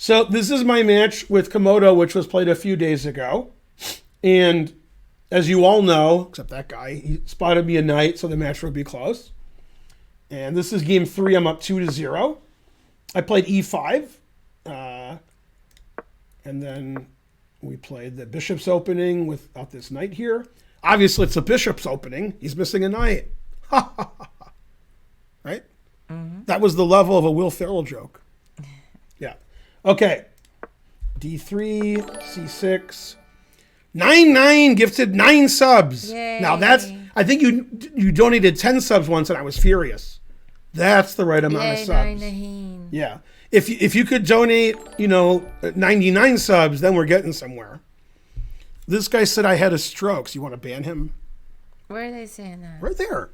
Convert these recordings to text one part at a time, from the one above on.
So this is my match with Komodo, which was played a few days ago. And as you all know, except that guy, he spotted me a knight, so the match would be close. And this is game 3. I'm up 2-0. I played e5. And then we played the bishop's opening without this knight here. Obviously, it's a bishop's opening. He's missing a knight. Right? Mm-hmm. That was the level of a Will Ferrell joke. Yeah. Okay. D3, C6. 9-9 gifted 9 subs. Yay. Now I think you donated 10 subs once and I was furious. That's the right amount of subs. 9-9. Yeah. If you could donate, 99 subs, then we're getting somewhere. This guy said I had a stroke. So you want to ban him? Where are they saying that? Right there.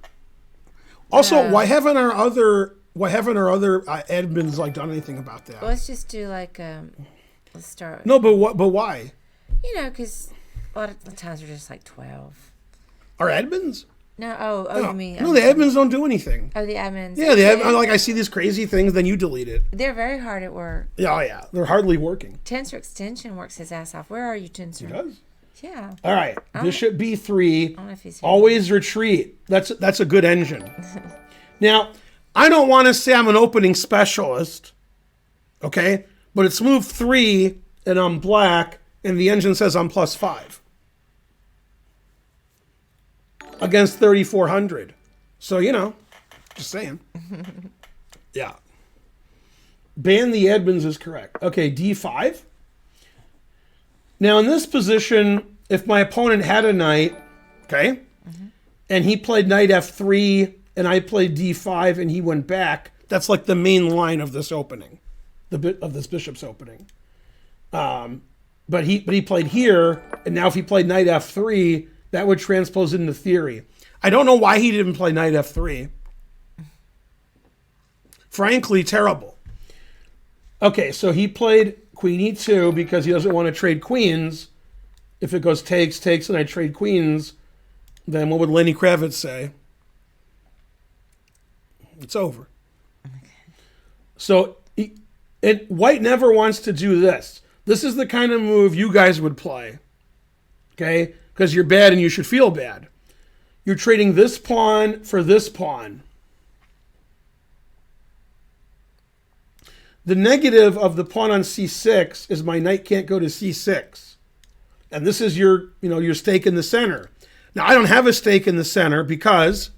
Also, why haven't our other admins done anything about that? Well, let's just do let's start. No, but why? Because a lot of the times we're just 12. Our admins? No, you mean? No, the admins don't do anything. Oh, the admins. Yeah, the admins, I see these crazy things, then you delete it. They're very hard at work. Yeah, yeah, they're hardly working. Tensor Extension works his ass off. Where are you, Tensor? He does? Yeah. All right, Bishop B3. I don't know if he's here. Always retreat. That's a good engine. Now, I don't want to say I'm an opening specialist, okay? But it's move 3, and I'm black, and the engine says I'm +5. Against 3,400. So, just saying. Yeah. Ban the admins is correct. Okay, D5. Now, in this position, if my opponent had a knight, okay, and he played knight F3, and I played D5, and he went back, that's like the main line of this opening, of this bishop's opening. But he played here, and now if he played knight F3, that would transpose into theory. I don't know why he didn't play knight F3. Frankly, terrible. Okay, so he played queen E2 because he doesn't want to trade queens. If it goes takes, and I trade queens, then what would Lenny Kravitz say? It's over. Okay. So white never wants to do this. This is the kind of move you guys would play. Okay? Because you're bad and you should feel bad. You're trading this pawn for this pawn. The negative of the pawn on C6 is my knight can't go to C6. And this is your stake in the center. Now, I don't have a stake in the center because...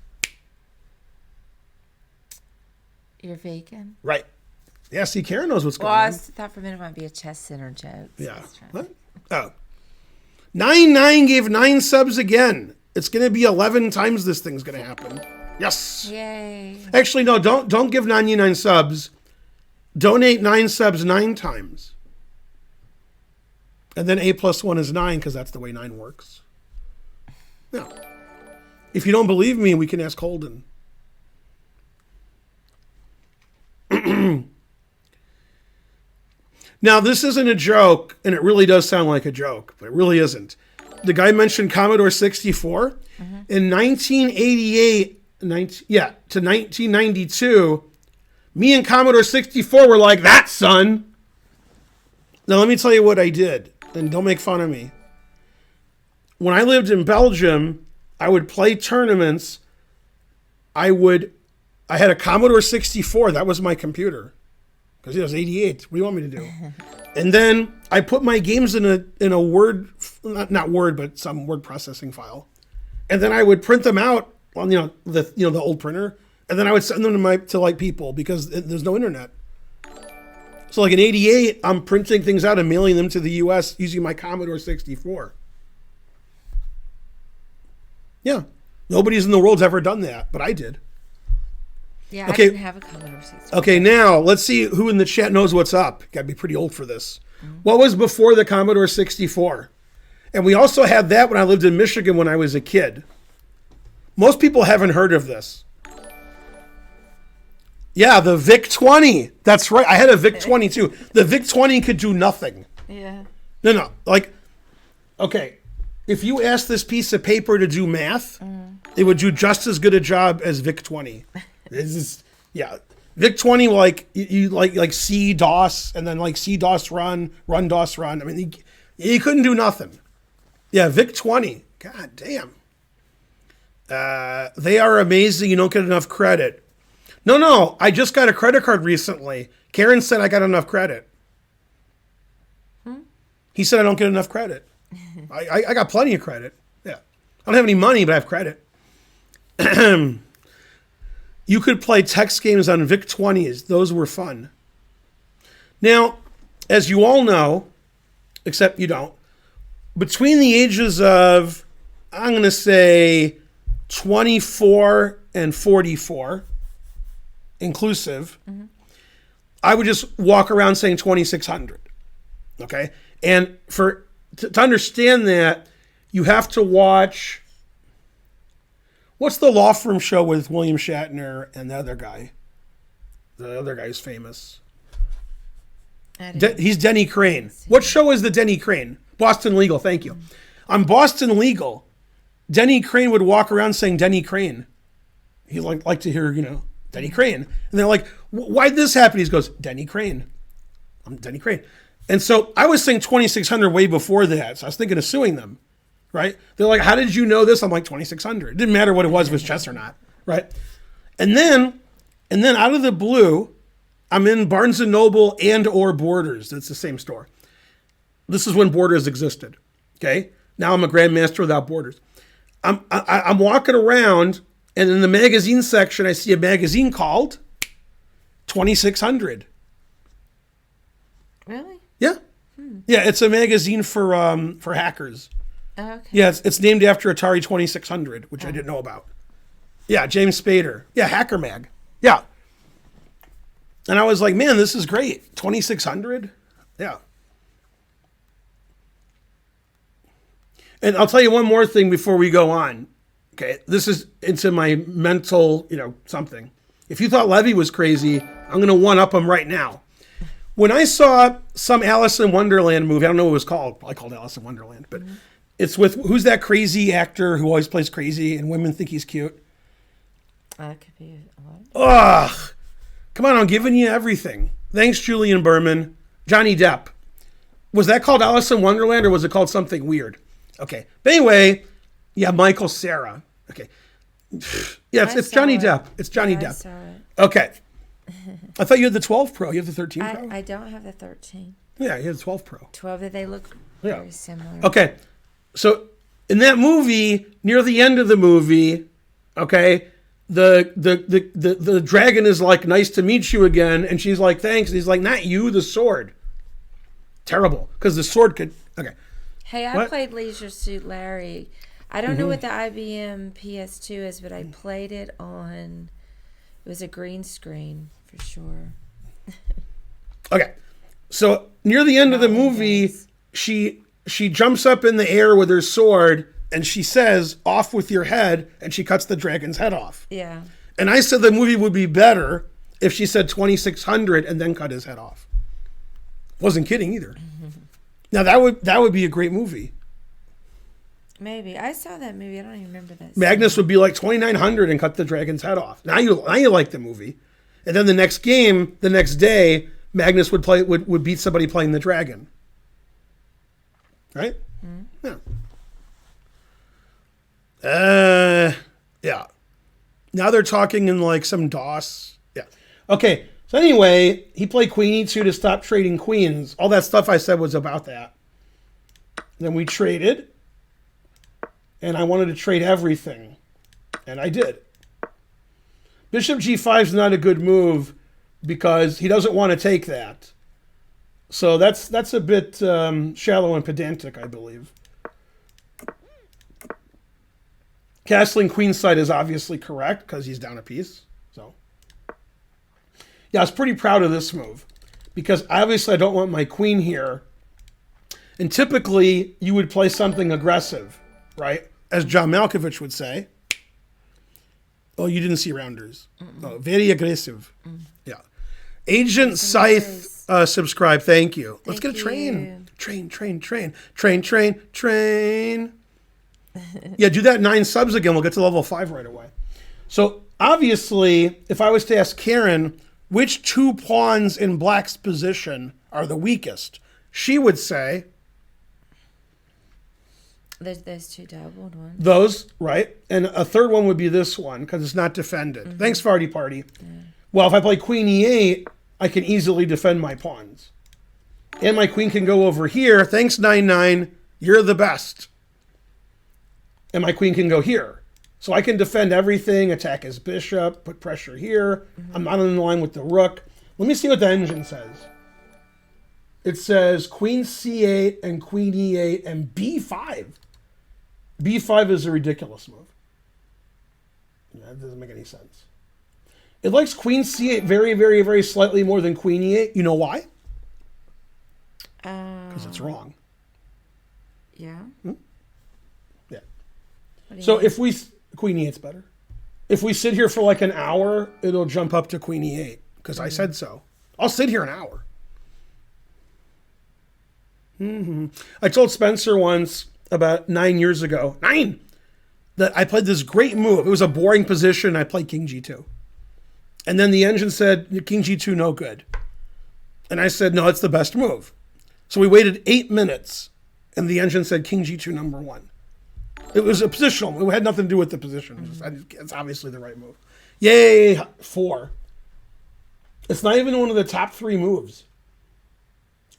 You're vacant? Right. Yeah, see, Karen knows what's going on. on. I thought for a minute it might be a chess center joke. So yeah. What? Oh. 9-9 gave 9 subs again. It's going to be 11 times this thing's going to happen. Yes. Yay. Actually, no, don't give 99 subs. Donate 9 subs 9 times. And then A+1 is 9 because that's the way 9 works. Now, if you don't believe me, we can ask Holden. Now, this isn't a joke, and it really does sound like a joke, but it really isn't. The guy mentioned Commodore 64. In 1988 to 1992, me and Commodore 64 were like, that, son. Now, let me tell you what I did, and don't make fun of me. When I lived in Belgium, I would play tournaments. I had a Commodore 64. That was my computer. Because it was 88. What do you want me to do? And then I put my games in a Word, not Word, but some word processing file. And then I would print them out on the old printer, and then I would send them to people because there's no internet. So in 88, I'm printing things out and mailing them to the US using my Commodore 64. Yeah. Nobody's in the world's ever done that, but I did. Yeah, okay. I didn't have a Commodore 64. Okay, now let's see who in the chat knows what's up. Got to be pretty old for this. What was before the Commodore 64? And we also had that when I lived in Michigan when I was a kid. Most people haven't heard of this. Yeah, the VIC-20. That's right. I had a VIC-20 too. The VIC-20 could do nothing. Yeah. No. Okay, if you asked this piece of paper to do math, it would do just as good a job as VIC-20. Vic 20, like you like C DOS and then like C DOS run DOS run. I mean, you couldn't do nothing. Yeah, Vic 20. God damn. They are amazing. You don't get enough credit. No. I just got a credit card recently. Karen said I got enough credit. He said I don't get enough credit. I got plenty of credit. Yeah. I don't have any money, but I have credit. You could play text games on Vic 20s. Those were fun. Now, as you all know, except you don't, between the ages of, I'm going to say, 24 and 44, inclusive, I would just walk around saying 2600. Okay? And to understand that, you have to watch, what's the law firm show with William Shatner and the other guy? The other guy's famous. He's Denny Crane. What show is the Denny Crane? Boston Legal, thank you. On Boston Legal, Denny Crane would walk around saying Denny Crane. He like to hear, Denny Crane. And they're like, why'd this happen? He goes, Denny Crane. I'm Denny Crane. And so I was saying 2600 way before that. So I was thinking of suing them, right? They're like, how did you know this? I'm like, 2600. It didn't matter what it was, if it was chess or not, right? And then out of the blue, I'm in Barnes & Noble and or Borders. It's the same store. This is when Borders existed, okay? Now I'm a grandmaster without Borders. I'm walking around, and in the magazine section, I see a magazine called 2600. Really? Yeah. Yeah, it's a magazine for hackers. Oh, okay. Yeah, it's named after Atari 2600, which I didn't know about. Yeah, James Spader. Yeah, Hacker Mag. Yeah. And I was like, man, this is great. 2600? Yeah. And I'll tell you one more thing before we go on. Okay, this is into my mental, something. If you thought Levy was crazy, I'm going to one-up him right now. When I saw some Alice in Wonderland movie, I don't know what it was called. I called Alice in Wonderland, but it's with, who's that crazy actor who always plays crazy and women think he's cute? That could be a lot. Ugh. Come on, I'm giving you everything. Thanks, Julian Berman. Johnny Depp. Was that called Alice in Wonderland or was it called something weird? Okay. But anyway, yeah, Michael Cera. Okay. Yeah, it's Johnny Depp. It's Johnny Depp. I saw it. Okay. I thought you had the 12 Pro. You have the 13 Pro? I don't have the 13. Yeah, you have the 12 Pro. 12, they look very similar. Okay. So in that movie, near the end of the movie, okay, the dragon is like, nice to meet you again. And she's like, thanks. And he's like, not you, the sword. Terrible. Because the sword could, okay. Hey, I played Leisure Suit Larry. I don't know what the IBM PS2 is, but I played it on, it was a green screen for sure. Okay. So near the end of the movie, she jumps up in the air with her sword and she says, off with your head, and she cuts the dragon's head off. Yeah. And I said the movie would be better if she said 2600 and then cut his head off. Wasn't kidding either. Now that would be a great movie. Maybe. I saw that movie. I don't even remember that. Magnus would be like 2900 and cut the dragon's head off. Now you like the movie. And then the next game, the next day, Magnus would beat somebody playing the dragon. Right? Yeah. Yeah. Now they're talking in like some DOS. Yeah. Okay. So anyway, he played Queen E2 to stop trading queens. All that stuff I said was about that. Then we traded. And I wanted to trade everything. And I did. Bishop G5 is not a good move because he doesn't want to take that. So that's a bit shallow and pedantic, I believe. Castling queenside is obviously correct because he's down a piece. So, yeah, I was pretty proud of this move because obviously I don't want my queen here. And typically you would play something aggressive, right? As John Malkovich would say. Oh, you didn't see rounders. Oh, very aggressive. Yeah. Agent Scythe subscribe. Thank you. Let's get a train. Train. Yeah, do that 9 subs again. We'll get to level 5 right away. So obviously, if I was to ask Karen, which two pawns in black's position are the weakest? She would say There's those two doubled ones. those, right? And a third one would be this one because it's not defended. Thanks, Farty Party. Yeah. Well, if I play queen e8, I can easily defend my pawns. And my queen can go over here. Thanks, 9-9. You're the best. And my queen can go here. So I can defend everything, attack his bishop, put pressure here. I'm not in line with the rook. Let me see what the engine says. It says queen c8 and queen e8 and b5. b5 is a ridiculous move. That doesn't make any sense. It likes queen c8 very, very, very slightly more than queen e8. You know why? Because it's wrong. Yeah. Yeah. So if we... Queen e8's better. If we sit here for like an hour, it'll jump up to queen e8 because I said so. I'll sit here an hour. I told Spencer once about 9 years ago, that I played this great move. It was a boring position. I played king g2. And then the engine said, king g2, no good. And I said, no, it's the best move. So we waited 8 minutes and the engine said king g2 number 1. It was a positional move. It had nothing to do with the position. It's obviously the right move. Yay, 4. It's not even one of the top 3 moves.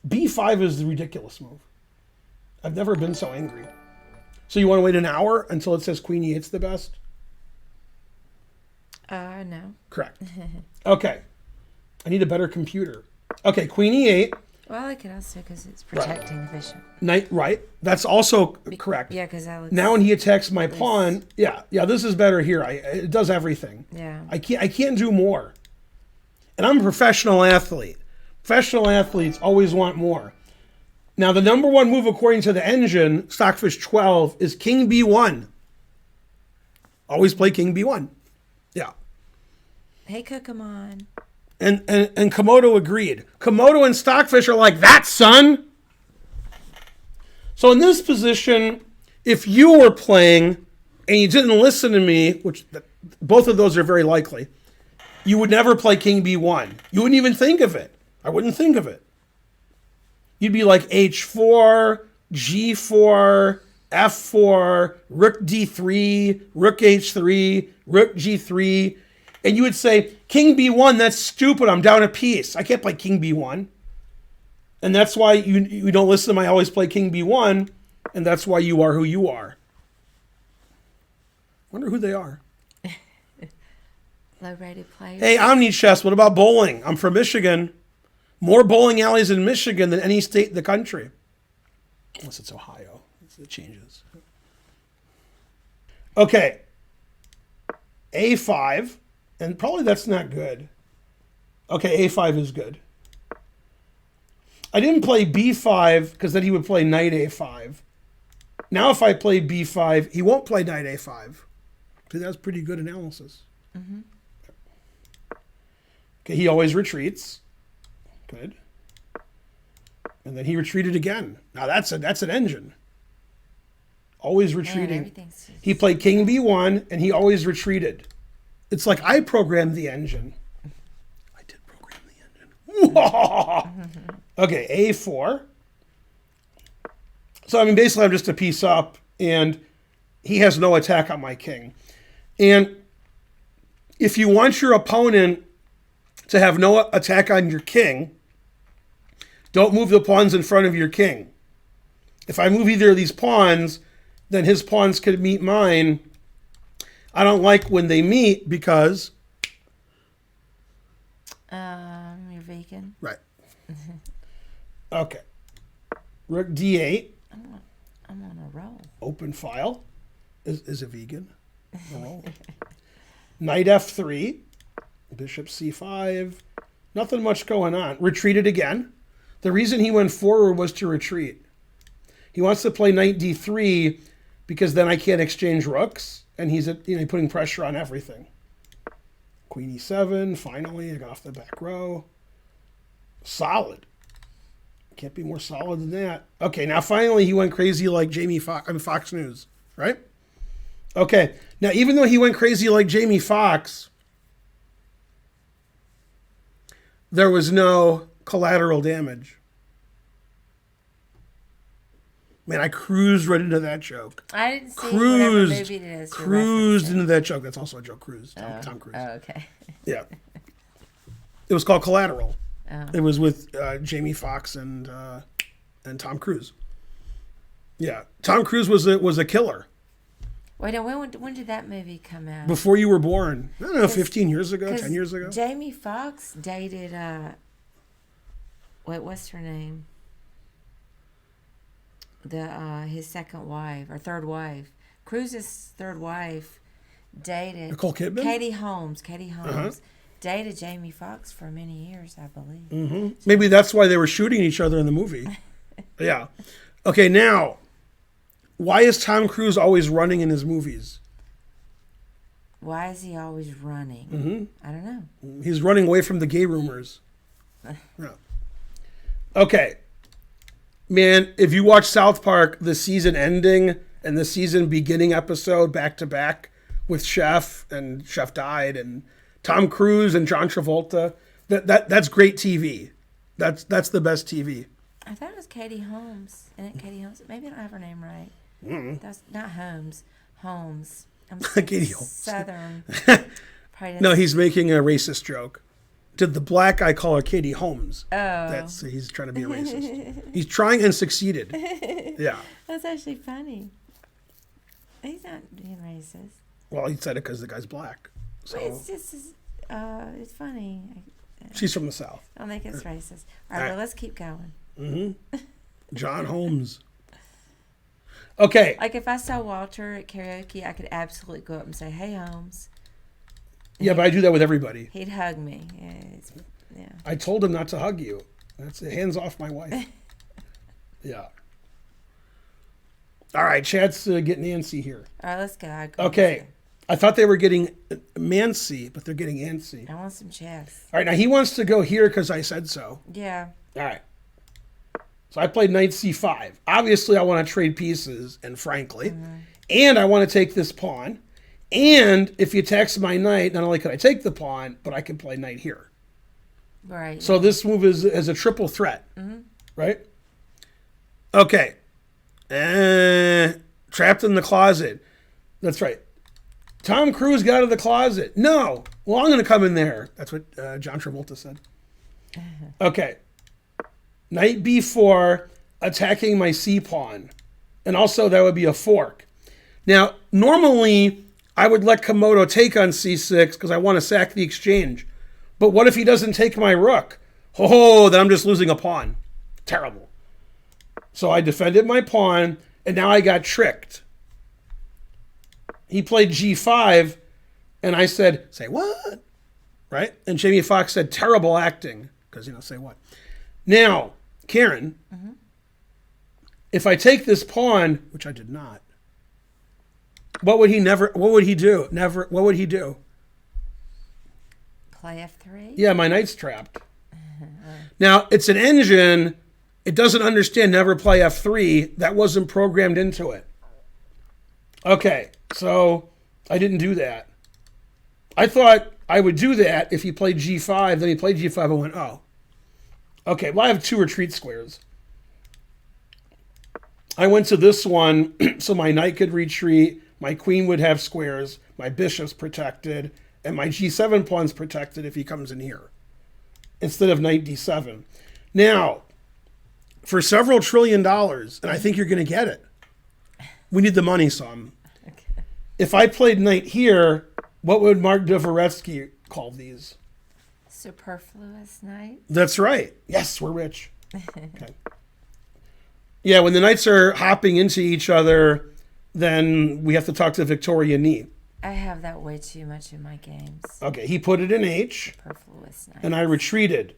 B5 is the ridiculous move. I've never been so angry. So you want to wait an hour until it says queen e8's the best? No. Correct. Okay. I need a better computer. Okay, queen e8. Well, I like it also because it's protecting the bishop. Knight, right. That's also correct. Yeah, because that looks... Now when he attacks my pawn, yeah, this is better here. It does everything. Yeah. I can't do more. And I'm a professional athlete. Professional athletes always want more. Now the number 1 move according to the engine, Stockfish 12, is king b1. Always play king b1. Yeah. Hey, Kokomon. And Komodo agreed. Komodo and Stockfish are like, that, son. So in this position, if you were playing and you didn't listen to me, which both of those are very likely, you would never play king b1. You wouldn't even think of it. I wouldn't think of it. You'd be like h4, g4, f4, rook d3, rook h3, rook g3, and you would say, king b1, that's stupid. I'm down a piece. I can't play king b1. And that's why you don't listen to me. I always play king b1, and that's why you are who you are. Wonder who they are. Low-rated players. Hey, Omni Chess, what about bowling? I'm from Michigan. More bowling alleys in Michigan than any state in the country. Unless it's Ohio. It changes. Okay. A5. And probably that's not good. Okay, A5 is good. I didn't play B5 because then he would play knight A5. Now if I play B5, he won't play knight A5. So that's pretty good analysis. Mm-hmm. Okay, he always retreats. Good. And then he retreated again. Now that's an engine. Always retreating. He played king B1 and he always retreated. It's like I programmed the engine. I did program the engine. Okay, A4. So, I mean, basically I'm just a piece up and he has no attack on my king. And if you want your opponent to have no attack on your king, don't move the pawns in front of your king. If I move either of these pawns, then his pawns could meet mine. I don't like when they meet because... You're vegan. Right. Okay. Rook D8. I'm on a roll. Open file. Is a vegan. A roll. Knight F3. Bishop C5. Nothing much going on. Retreated again. The reason he went forward was to retreat. He wants to play knight D3 because then I can't exchange rooks. And he's putting pressure on everything. Queen E7. Finally, I got off the back row. Solid. Can't be more solid than that. Okay, now finally he went crazy like Fox News, right? Okay, now even though he went crazy like Jamie Foxx, there was no collateral damage. Man, I cruised right into that joke. I didn't see whatever movie it is. Cruised into that joke. That's also a joke. Cruise. Tom Cruise. Oh, okay. Yeah. It was called Collateral. Oh. It was with Jamie Foxx and Tom Cruise. Yeah, Tom Cruise was a killer. Wait, when did that movie come out? Before you were born. I don't know, 15 years ago, 10 years ago. Jamie Foxx dated, what's her name? His second wife, or third wife. Cruise's third wife dated... Nicole Kidman? Katie Holmes. Dated Jamie Foxx for many years, I believe. Mm-hmm. Maybe that's why they were shooting each other in the movie. Yeah. Okay, now, why is Tom Cruise always running in his movies? Why is he always running? Mm-hmm. I don't know. He's running away from the gay rumors. Yeah. Okay. Man, if you watch South Park, the season ending and the season beginning episode back to back with Chef, and Chef died, and Tom Cruise and John Travolta, that's great TV. That's the best TV. I thought it was Katie Holmes. Isn't it Katie Holmes? Maybe I don't have her name right. Mm-hmm. That's not Holmes. Holmes. I'm Katie Holmes. Southern. No, he's making a racist joke. Did the black guy call her Katie Holmes? Oh. He's trying to be a racist. He's trying and succeeded. Yeah. That's actually funny. He's not being racist. Well, he said it because the guy's black. So. Well, it's just, it's funny. She's from the South. I don't think it's racist. All right, well, let's keep going. Mm-hmm. John Holmes. Okay. Like if I saw Walter at karaoke, I could absolutely go up and say, "Hey, Holmes." Yeah, but I do that with everybody. He'd hug me. Yeah. I told him not to hug you. That's hands off my wife. Yeah. All right, Chad's getting antsy here. All right, let's go. Okay. I thought they were getting mancy, but they're getting antsy. I want some chess. All right, now he wants to go here because I said so. Yeah. All right. So I played knight c5. Obviously, I want to trade pieces, and frankly. Mm-hmm. And I want to take this pawn. And if he attacks my knight, not only could I take the pawn, but I can play knight here. Right. So this move is a triple threat. Mm-hmm. Right? Okay. Trapped in the closet. That's right. Tom Cruise got out of the closet. No. Well, I'm going to come in there. That's what John Travolta said. Okay. Knight b4, attacking my c-pawn. And also that would be a fork. Now, normally I would let Komodo take on c6 because I want to sack the exchange. But what if he doesn't take my rook? Oh, then I'm just losing a pawn. Terrible. So I defended my pawn, and now I got tricked. He played g5, and I said, say what? Right? And Jamie Foxx said, terrible acting. Because, say what? Now, Karen, if I take this pawn, which I did not, what would he do? What would he do? Play f3? Yeah, my knight's trapped. Now, it's an engine. It doesn't understand never play f3. That wasn't programmed into it. Okay, so I didn't do that. I thought I would do that if he played g5. Then he played g5. I went, oh. Okay, well, I have 2 retreat squares. I went to this one so my knight could retreat, my queen would have squares, my bishop's protected, and my g7 pawn's protected if he comes in here, instead of knight d7. Now, for several $1 trillion, and I think you're going to get it, we need the money some. Okay. If I played knight here, what would Mark Dvoretsky call these? Superfluous knight? That's right. Yes, we're rich. Okay. Yeah, when the knights are hopping into each other, then we have to talk to Victoria Nee. I have that way too much in my games. Okay, he put it in H. Superfluous knight. And I retreated.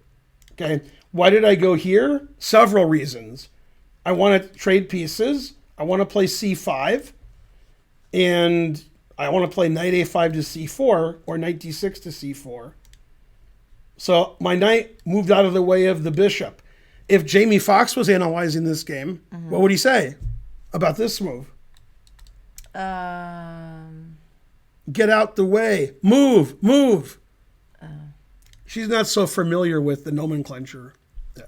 Okay, why did I go here? Several reasons. I want to trade pieces. I want to play c5. And I want to play knight a5 to c4 or knight d6 to c4. So my knight moved out of the way of the bishop. If Jamie Foxx was analyzing this game, what would he say about this move? Get out the way. Move. She's not so familiar with the nomenclature. Yeah.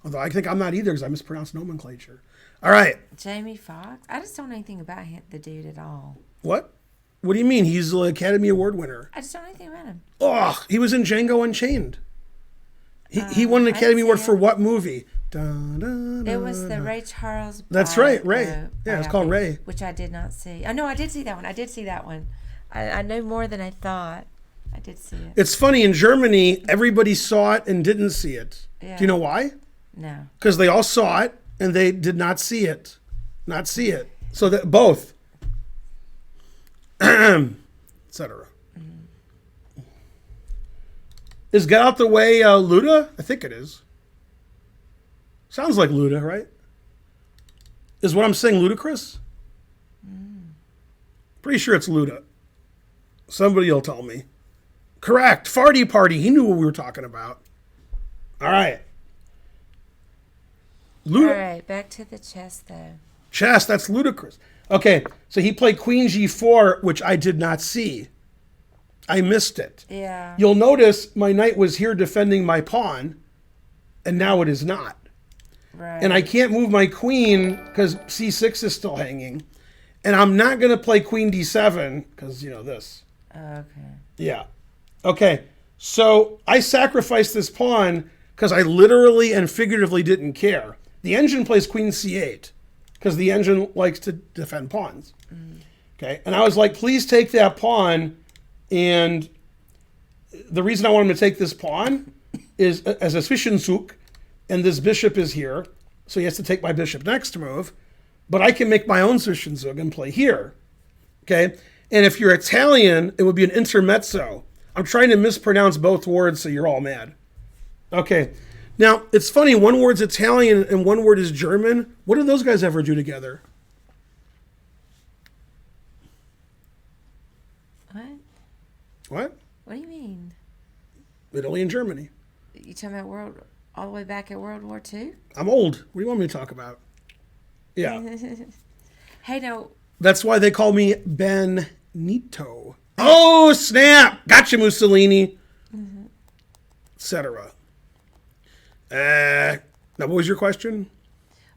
Although I think I'm not either because I mispronounced nomenclature. All right. Jamie Foxx. I just don't know anything about the dude at all. What? What do you mean? He's an Academy Award winner. I just don't know anything about him. Oh, he was in Django Unchained. He won an Academy Award for what movie? It was the Ray Charles. That's right, Ray. Yeah, it's called Ray. Which I did not see. Oh, no, I did see that one. I know more than I thought. I did see it. It's funny, in Germany, everybody saw it and didn't see it. Yeah. Do you know why? No. Because they all saw it and they did not see it. Not see it. So that both. Etc. Is Get Out the Way Luda? I think it is. Sounds like Luda, right? Is what I'm saying ludicrous? Pretty sure it's Luda. Somebody will tell me. Correct. Farty Party. He knew what we were talking about. All right. Luda. All right, back to the chess, though. Chess, that's ludicrous. Okay, so he played Queen G4, which I did not see. I missed it. Yeah. You'll notice my knight was here defending my pawn, and now it is not. Right. And I can't move my queen because C6 is still hanging. And I'm not going to play Queen D7 because, this. Okay. Yeah. Okay, so I sacrificed this pawn because I literally and figuratively didn't care. The engine plays Queen C8 because the engine likes to defend pawns. Okay, and I was like, please take that pawn. And the reason I want him to take this pawn is as a Zwischenzug, and this bishop is here, so he has to take my bishop next move. But I can make my own Zwischenzug and play here. Okay, and if you're Italian, it would be an intermezzo. I'm trying to mispronounce both words, so you're all mad. Okay. Now, it's funny, one word's Italian and one word is German. What did those guys ever do together? What? What? What do you mean? Italy and Germany. You talking about all the way back at World War II? I'm old. What do you want me to talk about? Yeah. Hey, no. That's why they call me Benito. Oh, snap! Gotcha, Mussolini. Etc. Now, what was your question?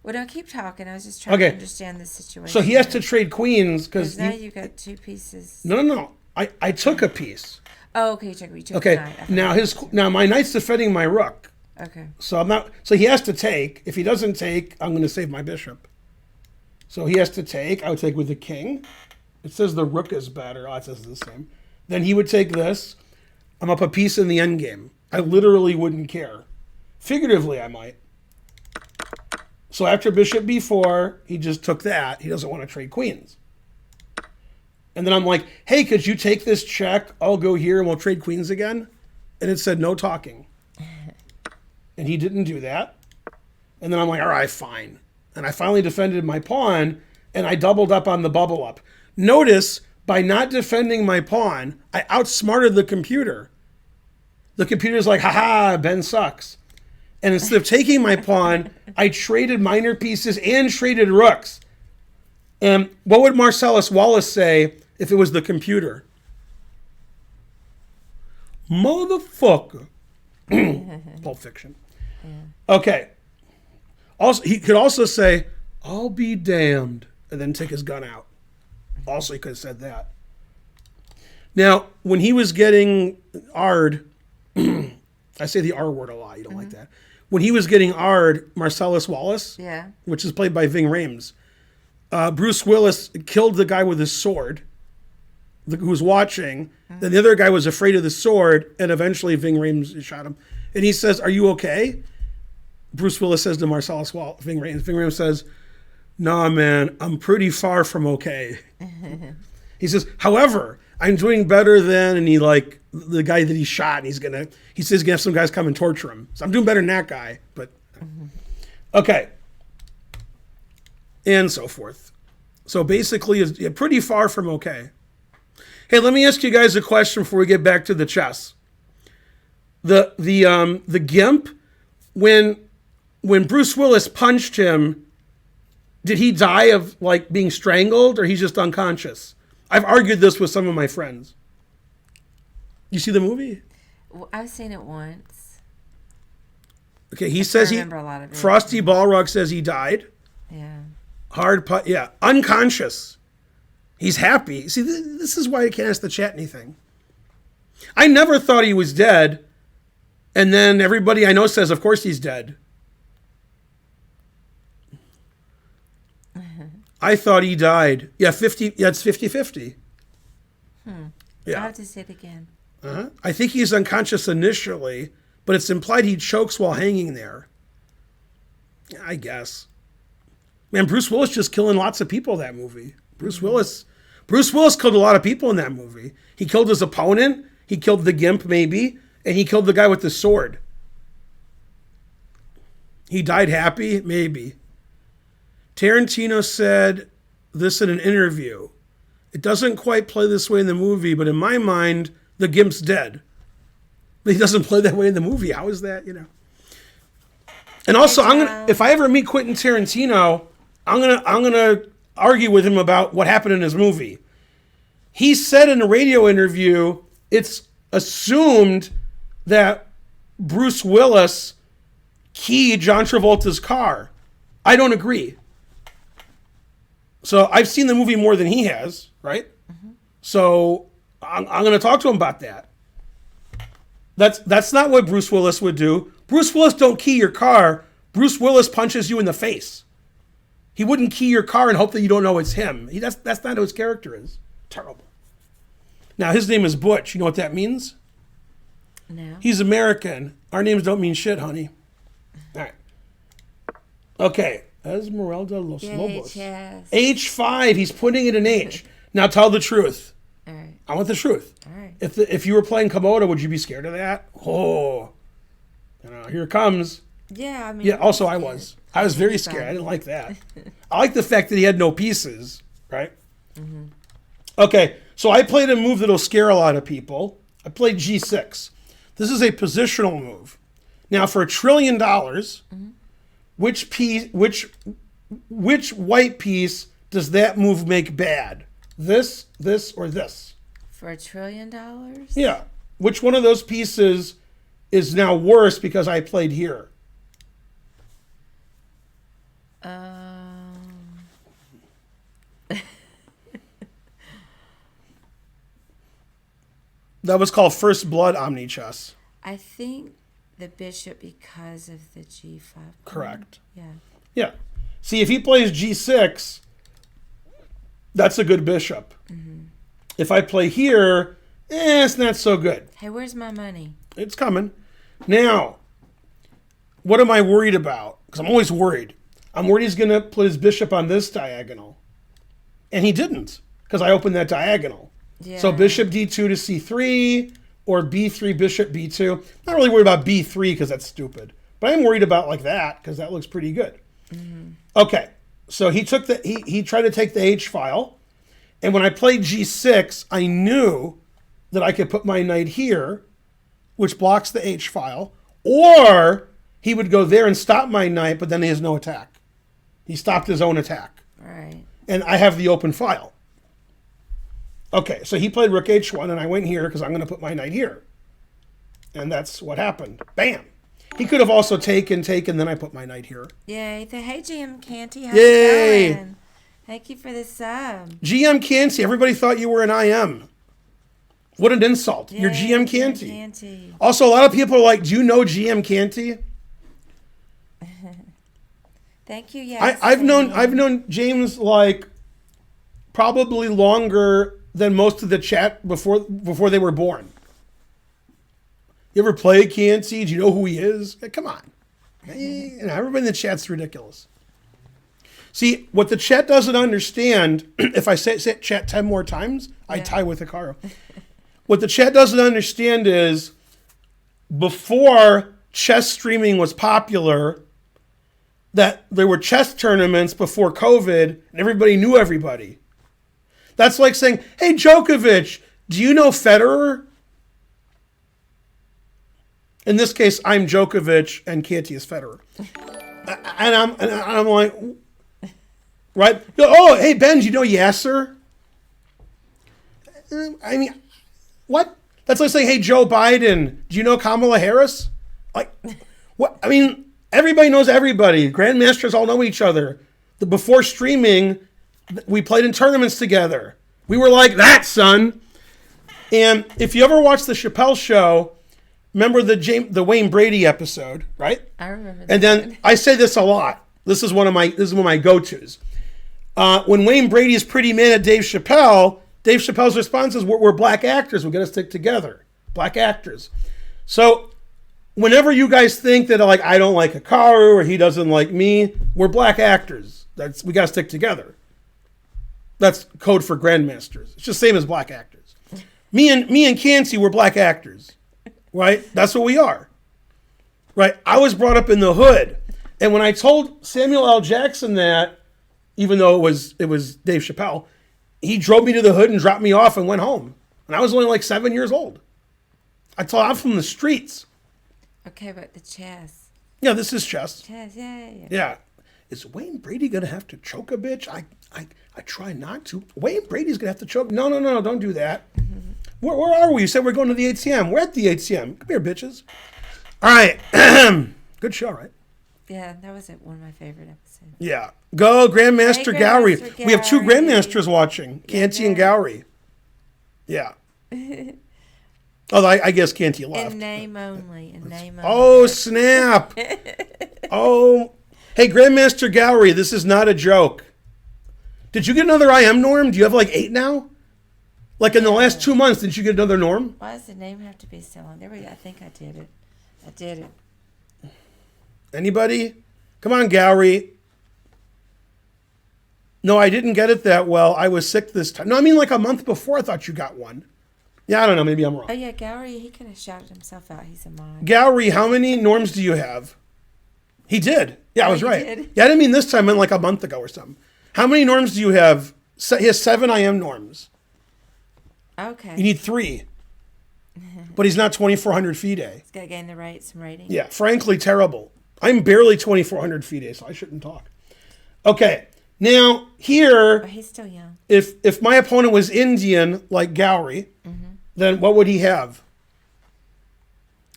Well, don't keep talking. I was just trying to understand the situation. So he has to trade queens because now you got two pieces. No. I took a piece. Oh, okay. You took a knight. Now my knight's defending my rook. Okay. So I'm not. So he has to take. If he doesn't take, I'm going to save my bishop. So he has to take. I would take with the king. It says the rook is better. Oh, it says the same. Then he would take this. I'm up a piece in the endgame. I literally wouldn't care. Figuratively, I might. So after bishop b4, he just took that. He doesn't want to trade queens. And then I'm like, hey, could you take this check? I'll go here and we'll trade queens again. And it said no talking. And he didn't do that. And then I'm like, all right, fine. And I finally defended my pawn, and I doubled up on the bubble up. Notice, by not defending my pawn, I outsmarted the computer. The computer's like, haha, Ben sucks. And instead of taking my pawn, I traded minor pieces and traded rooks. And what would Marcellus Wallace say if it was the computer? Motherfucker. Pulp Fiction. Yeah. Okay. Also, he could also say, I'll be damned, and then take his gun out. Also, he could have said that. Now, when he was getting R'd, I say the R word a lot. You don't like that. When he was getting R'd, Marcellus Wallace, which is played by Ving Rhames, Bruce Willis killed the guy with his sword, who was watching. Then the other guy was afraid of the sword, and eventually Ving Rhames shot him. And he says, are you okay? Bruce Willis says to Marcellus Ving Rhames. Ving Rhames says, nah, man, I'm pretty far from okay. He says, however, I'm doing better than, and the guy that he shot, and he says he's going to have some guys come and torture him. So I'm doing better than that guy, but okay. And so forth. So basically, it's pretty far from okay. Hey, let me ask you guys a question before we get back to the chess. The gimp, when Bruce Willis punched him, did he die of being strangled, or he's just unconscious? I've argued this with some of my friends. You see the movie? I've seen it once. Okay, he says he. Remember a lot of it. Frosty Balrog says he died. Yeah. Yeah, unconscious. He's happy. See, this is why I can't ask the chat anything. I never thought he was dead, and then everybody I know says, of course he's dead. I thought he died. Yeah, 50. Yeah, it's 50-50. Yeah. I'll have to say it again. I think he's unconscious initially, but it's implied he chokes while hanging there. Yeah, I guess. Man, Bruce Willis just killing lots of people in that movie. Bruce Willis killed a lot of people in that movie. He killed his opponent. He killed the Gimp, maybe. And he killed the guy with the sword. He died happy? Maybe. Tarantino said this in an interview. It doesn't quite play this way in the movie, but in my mind, the Gimp's dead. But he doesn't play that way in the movie. How is that, And also, if I ever meet Quentin Tarantino, I'm gonna argue with him about what happened in his movie. He said in a radio interview, it's assumed that Bruce Willis keyed John Travolta's car. I don't agree. So I've seen the movie more than he has, right? Mm-hmm. So I'm going to talk to him about that. That's not what Bruce Willis would do. Bruce Willis don't key your car. Bruce Willis punches you in the face. He wouldn't key your car and hope that you don't know it's him. That's not who his character is. Terrible. Now, his name is Butch. You know what that means? No. He's American. Our names don't mean shit, honey. All right. Okay. Esmeralda Los Lobos. Yes. H5. He's putting it in H. Now tell the truth. All right. I want the truth. All right. If you were playing Komodo, would you be scared of that? Oh. Here it comes. Yeah, I mean. Yeah, also I was. I was very scared. I didn't like that. I like the fact that he had no pieces, right? Mm-hmm. Okay, so I played a move that'll scare a lot of people. I played G6. This is a positional move. Now, for $1 trillion, which white piece does that move make bad? This, or this? For $1 trillion? Yeah. Which one of those pieces is now worse because I played here? That was called First Blood Omnichess. I think the bishop because of the G5. Correct. Yeah. Yeah. See, if he plays G6, that's a good bishop. Mm-hmm. If I play here, it's not so good. Hey, where's my money? It's coming. Now, what am I worried about? Because I'm always worried. I'm worried he's going to put his bishop on this diagonal. And he didn't, because I opened that diagonal. Yeah. So bishop d2 to c3, or b3, bishop b2. Not really worried about b3, because that's stupid. But I'm worried about like that, because that looks pretty good. Mm-hmm. Okay, so he took he tried to take the h file. And when I played g6, I knew that I could put my knight here, which blocks the h file. Or he would go there and stop my knight, but then he has no attack. He stopped his own attack. Right. And I have the open file. Okay, so he played rook h1, and I went here because I'm going to put my knight here. And that's what happened. Bam! He could have also taken, then I put my knight here. Yay. Hey, GM Canty. How's Yay. it going? Thank you for the sub. GM Canty. Everybody thought you were an IM. What an insult. Yay, You're GM Canty. Canty. Also, a lot of people are like, do you know GM Canty? Thank you, yes. I've known James like probably longer than most of the chat before they were born. You ever play Canty? Do you know who he is? Come on. Everybody in the chat's ridiculous. See, what the chat doesn't understand, if I say chat 10 more times, I tie with Hikaru. What the chat doesn't understand is before chess streaming was popular, that there were chess tournaments before COVID and everybody knew everybody. That's like saying, hey, Djokovic, do you know Federer? In this case, I'm Djokovic and Canty is Federer. And I'm like, right? Oh, hey, Ben, do you know Yasser? I mean, what? That's like saying, hey, Joe Biden, do you know Kamala Harris? Like, what? I mean, everybody knows everybody. Grandmasters all know each other. Before streaming, we played in tournaments together. We were like that, son. And if you ever watch the Chappelle Show, remember the Wayne Brady episode, right? I remember that. And then I say this a lot. This is one of my go-tos. When Wayne Brady is pretty mad at Dave Chappelle's response is, we're black actors. We're going to stick together. Black actors. So whenever you guys think that like I don't like Hikaru or he doesn't like me, we're black actors. We got to stick together. That's code for grandmasters. It's just the same as black actors. Me and Cancy, we're black actors. Right? That's what we are. Right? I was brought up in the hood. And when I told Samuel L. Jackson that, even though it was Dave Chappelle, he drove me to the hood and dropped me off and went home. And I was only like 7 years old. I'm from the streets. Okay, but the chess. Yeah, this is chess. Chess, yeah. Yeah. Is Wayne Brady going to have to choke a bitch? I try not to. Wayne Brady's going to have to choke. No, don't do that. Mm-hmm. Where are we? You said we're going to the ATM. We're at the ATM. Come here, bitches. All right. Good show, right? Yeah, that was one of my favorite episodes. Yeah. Go, Grandmaster Hey, Gowrie. Grandmaster We have two Gowrie. Grandmasters watching. Canty Yeah. and Gowrie. Yeah. Although I guess Canty left. In name only. In name only. Oh, snap. Oh. Hey, Grandmaster Gowrie, this is not a joke. Did you get another IM norm? Do you have like 8 now? Like in the last 2 months, didn't you get another norm? Why does the name have to be so long? There we go. I think I did it. I did it. Anybody? Come on, Gowrie. No, I didn't get it that well. I was sick this time. No, I mean like a month before I thought you got one. Yeah, I don't know. Maybe I'm wrong. Oh, yeah, Gowrie, he could have shouted himself out. He's a mod. Gowrie, how many norms do you have? He did. Yeah, I was he right. did? Yeah, I didn't mean this time. I meant like a month ago or something. How many norms do you have? He has 7 IM norms. Okay. You need 3. But he's not 2,400 FIDE. He's got to gain some rating. Yeah, frankly, terrible. I'm barely 2,400 FIDE, so I shouldn't talk. Okay, now here, But he's still young. if my opponent was Indian, like Gowrie, then what would he have?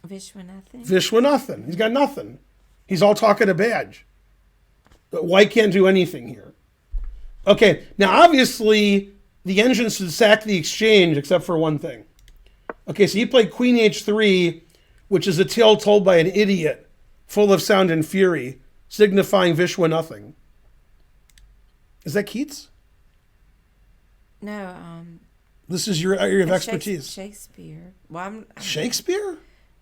Vishwanathan. Vishwanathan. He's got nothing. He's all talk at a badge. But White can't do anything here. Okay, now obviously the engine should sack the exchange except for one thing. Okay, so he played Queen H3, which is a tale told by an idiot, full of sound and fury, signifying Vishwanathan. Is that Keats? No, This is your area of it's expertise. Shakespeare. Well, I'm Shakespeare?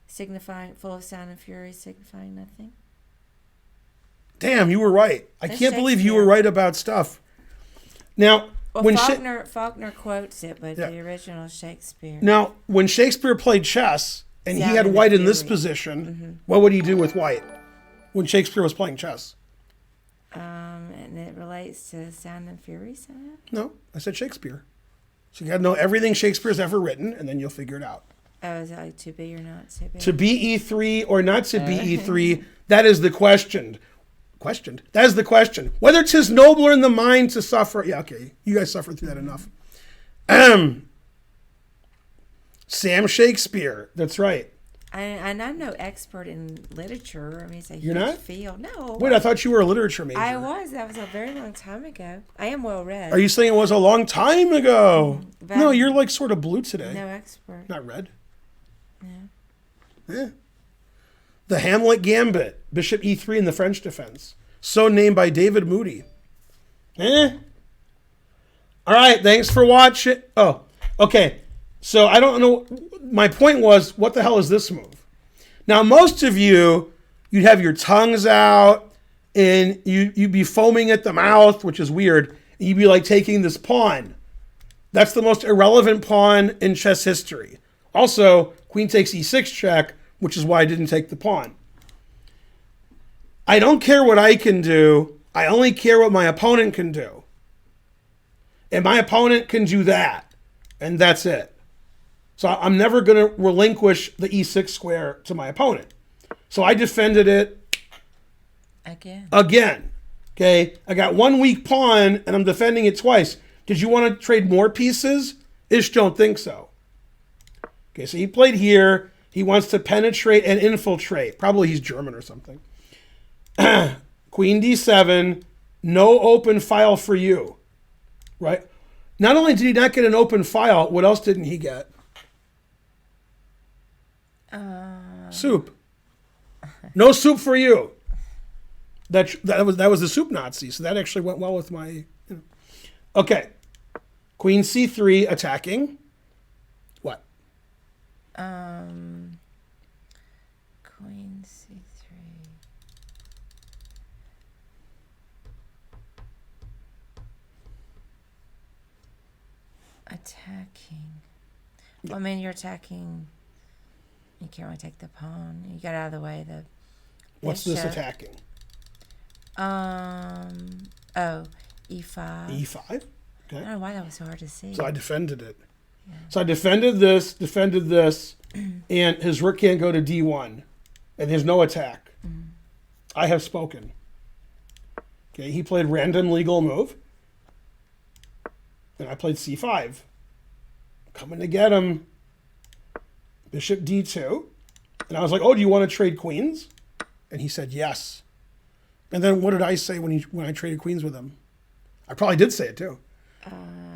signifying full of sound and fury, signifying nothing. Damn, you were right. I That's can't believe you were Shakespeare. right about stuff. Now, Well, when Faulkner quotes it, but Yeah. the original is Shakespeare. when Shakespeare played chess and he Sound had and White in this fury. position, what would he do with White when Shakespeare was playing chess? And it relates to sound and fury somehow. No, I said Shakespeare. So you got to know everything Shakespeare's ever written, and then you'll figure it out. Oh, is it like to be or not to be? To be E3 or not to be E3, that is the question. That is the question. Whether 'tis nobler in the mind to suffer. Yeah, okay. You guys suffered through that enough. Sam Shakespeare. That's right. And I'm no expert in literature. I mean, it's a You're huge not? field. No. Wait, I thought you were a literature major. I was. That was a very long time ago. I am well read. Are you saying it was a long time ago? But No, you're like sort of blue today. no expert? Not red. No. Yeah. The Hamlet Gambit, Bishop E3 in the French defense. So named by David Moody. All right, thanks for watching. Oh, okay. So I don't know. My point was, what the hell is this move? Now, most of you, you'd have your tongues out and you'd be foaming at the mouth, which is weird. And you'd be like taking this pawn. That's the most irrelevant pawn in chess history. Also, queen takes e6 check, which is why I didn't take the pawn. I don't care what I can do. I only care what my opponent can do. And my opponent can do that. And that's it. So I'm never going to relinquish the e6 square to my opponent. So I defended it again. Okay, I got one weak pawn and I'm defending it twice. Did you want to trade more pieces? Ish don't think so. Okay, so he played here. He wants to penetrate and infiltrate. Probably he's German or something. Queen d7, no open file for you, right? Not only did he not get an open file, what else didn't he get? Soup. No soup for you. That was the soup Nazi, so that actually went well with my... Okay. Queen c3 attacking. What? Queen c3. Attacking. Well, I mean, you're attacking. You can't really take the pawn. You got out of the way. What's this attacking? E5. E5? Okay. I don't know why that was so hard to see. So I defended it. Yeah. So I defended this, and his rook can't go to d1, and there's no attack. I have spoken. Okay, he played random legal move, and I played c5. Coming to get him. Bishop d2. And I was like, oh, do you want to trade queens? And he said yes. And then what did I say when I traded queens with him? I probably did say it too.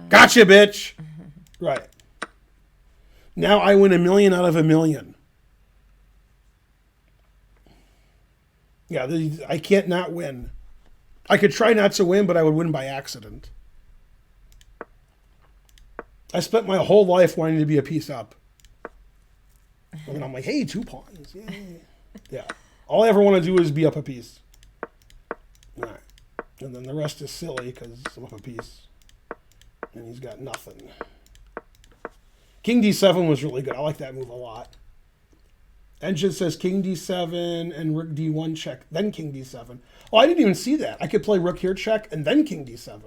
Gotcha, bitch. Right. Now I win $1 million out of $1 million. Yeah, I can't not win. I could try not to win, but I would win by accident. I spent my whole life wanting to be a piece up. And then I'm like, hey, 2 pawns. Yay. Yeah. All I ever want to do is be up a piece. All right. And then the rest is silly because I'm up a piece. And he's got nothing. King d7 was really good. I like that move a lot. Engine says king d7 and rook d1 check, then king d7. Oh, I didn't even see that. I could play rook here check and then king d7.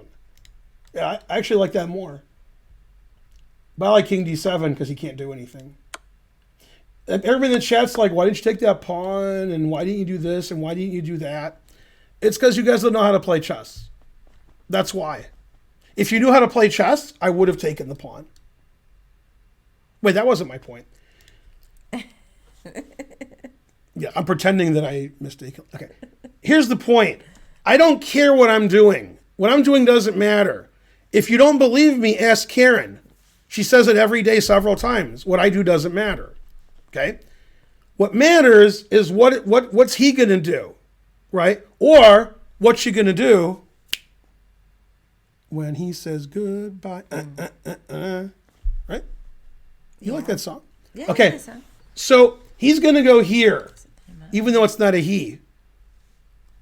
Yeah, I actually like that more. But I like king d7 because he can't do anything. And everybody in the chat's like, why didn't you take that pawn? And why didn't you do this? And why didn't you do that? It's because you guys don't know how to play chess. That's why. If you knew how to play chess, I would have taken the pawn. Wait, that wasn't my point. Yeah, I'm pretending that I mistaken. Okay. Here's the point. I don't care what I'm doing. What I'm doing doesn't matter. If you don't believe me, ask Karen. She says it every day several times. What I do doesn't matter. Okay? What matters is what's he going to do, right? Or what's she going to do when he says goodbye? Right? You like that song? Yeah. Okay. That song. So he's going to go here, even though it's not a he.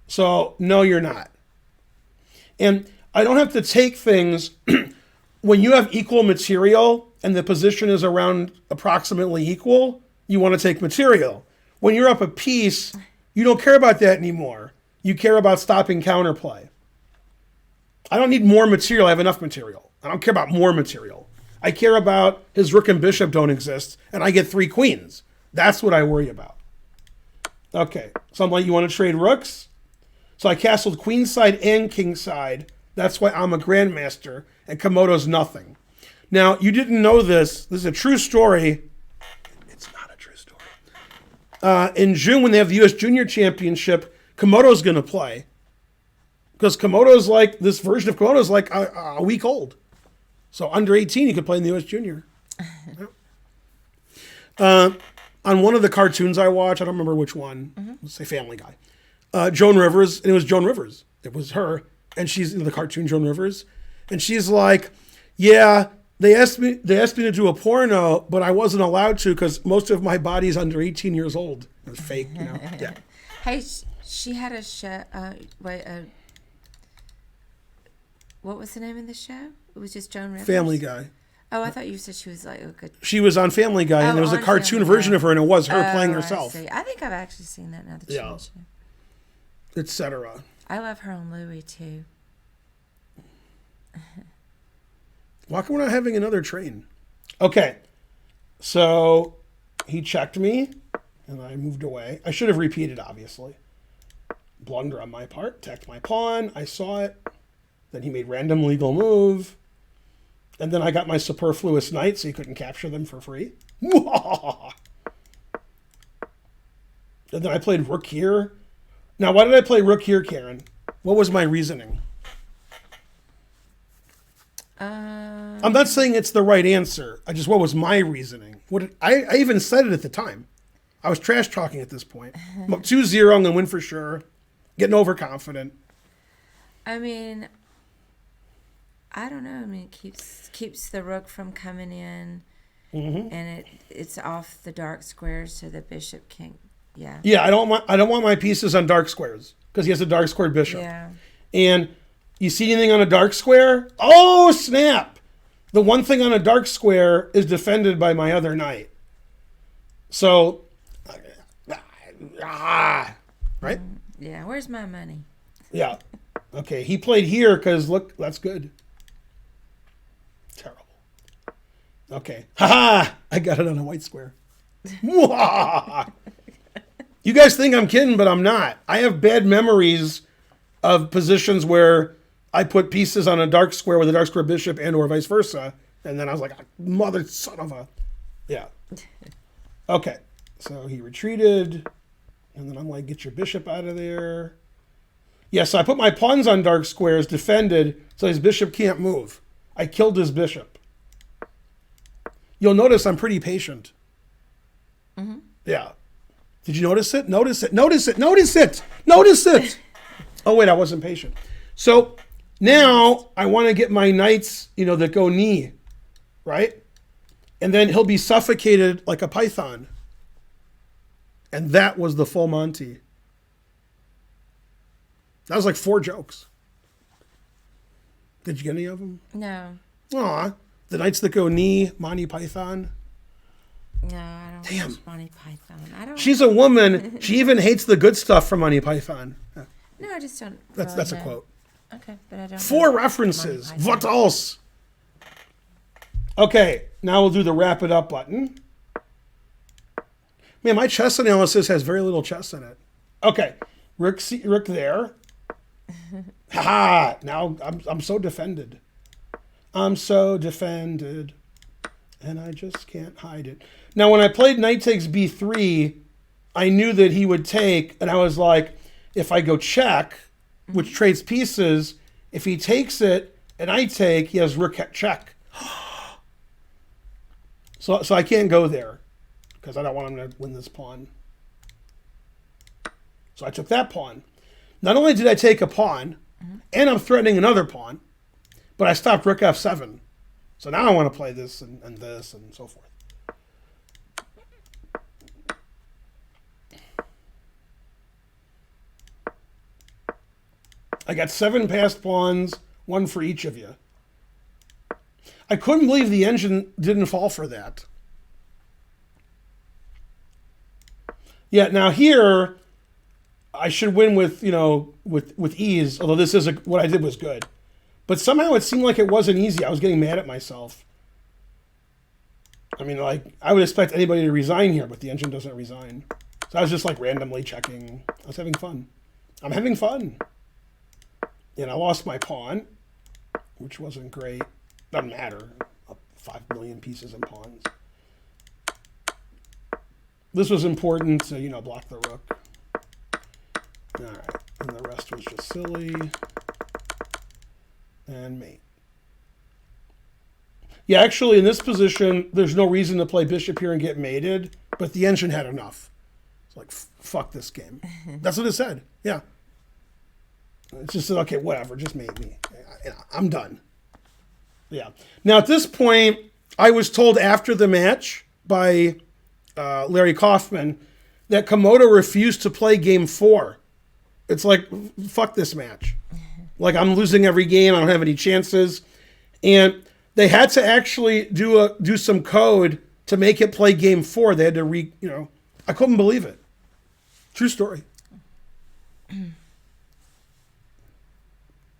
So no, you're not. And I don't have to take things when you have equal material and the position is around approximately equal. You want to take material. When you're up a piece, you don't care about that anymore. You care about stopping counterplay. I don't need more material. I have enough material. I don't care about more material. I care about his rook and bishop don't exist, and I get 3 queens. That's what I worry about. Okay, so I'm like, you want to trade rooks? So I castled queen side and king side. That's why I'm a grandmaster, and Komodo's nothing. Now, you didn't know this. This is a true story. It's not a true story. In June, when they have the U.S. Junior Championship, Komodo's going to play. Because Komodo's like, this version of Komodo's like a week old. So under 18, you could play in the U.S. Junior. On one of the cartoons I watch, I don't remember which one, let's say Family Guy, Joan Rivers, and it was Joan Rivers. It was her, and she's in the cartoon Joan Rivers, and she's like, yeah, they asked me to do a porno, but I wasn't allowed to because most of my body's under 18 years old. It was fake, you know. Yeah. Hey, she had a show. What was the name of the show? It was just Joan Rivers. Family Guy. Oh, I thought you said she was like a good. She was on Family Guy, and there was a cartoon version of her, and it was her playing herself. I think I've actually seen that now that you mention it. Etc. I love her on Louie too. Why come we're not having another train? Okay, so he checked me, and I moved away. I should have repeated, obviously. Blunder on my part. Attacked my pawn. I saw it. Then he made random legal move. And then I got my superfluous knight, so he couldn't capture them for free. And then I played rook here. Now, why did I play rook here, Karen? What was my reasoning? I'm not saying it's the right answer. What was my reasoning? I even said it at the time. I was trash talking at this point. I'm up 2-0, I'm going to win for sure. Getting overconfident. I mean, I don't know. I mean, it keeps the rook from coming in, and it's off the dark squares, so the bishop can't. Yeah. Yeah, I don't want my pieces on dark squares because he has a dark squared bishop. Yeah. And you see anything on a dark square? Oh, snap! The one thing on a dark square is defended by my other knight. So, right? Yeah. Where's my money? Yeah. Okay, he played here because, look, that's good. Terrible. Okay. Ha-ha! I got it on a white square. You guys think I'm kidding, but I'm not. I have bad memories of positions where I put pieces on a dark square with a dark square bishop and or vice versa. And then I was like, mother son of a... Yeah. Okay. So he retreated. And then I'm like, get your bishop out of there. Yeah, so I put my pawns on dark squares, defended, so his bishop can't move. I killed his bishop. You'll notice I'm pretty patient. Mm-hmm. Yeah. Did you notice it? Notice it. Notice it. Notice it. Notice it. Oh, wait, I wasn't patient. So now I want to get my knights, that go knee, right? And then he'll be suffocated like a python. And that was the full Monty. That was like 4 jokes. Did you get any of them? No. Aw. The knights that go knee, Monty Python. No, I don't Damn. watch Monty Python. I don't. She's a woman. She even hates the good stuff from Monty Python. No, I just don't. That's a quote. Okay, but I don't. 4 references. What else? Okay, now we'll do the wrap it up button. Man, my chess analysis has very little chess in it. Okay, rook there. Ha! Now I'm so defended. I'm so defended, and I just can't hide it. Now, when I played knight takes b3, I knew that he would take, and I was like, if I go check, which trades pieces, if he takes it and I take, he has rook check. So I can't go there because I don't want him to win this pawn. So I took that pawn. Not only did I take a pawn, and I'm threatening another pawn, but I stopped rook f7. So now I want to play this and this and so forth. I got 7 passed pawns, 1 for each of you. I couldn't believe the engine didn't fall for that. Yeah, now here, I should win with, with ease, although this is what I did was good. But somehow it seemed like it wasn't easy. I was getting mad at myself. I mean, I would expect anybody to resign here, but the engine doesn't resign. So I was just randomly checking. I was having fun. I'm having fun. And I lost my pawn, which wasn't great. Doesn't matter. Up 5 million pieces in pawns. This was important to, block the rook. All right. And the rest was just silly. And mate. Yeah, actually, in this position, there's no reason to play bishop here and get mated, but the engine had enough. It's like, fuck this game. That's what it said. Yeah. It just said, okay, whatever, just mate me. I'm done. Yeah. Now, at this point, I was told after the match by Larry Kaufman that Komodo refused to play game 4. It's like, fuck this match. I'm losing every game. I don't have any chances. And they had to actually do some code to make it play game 4. They had to I couldn't believe it. True story.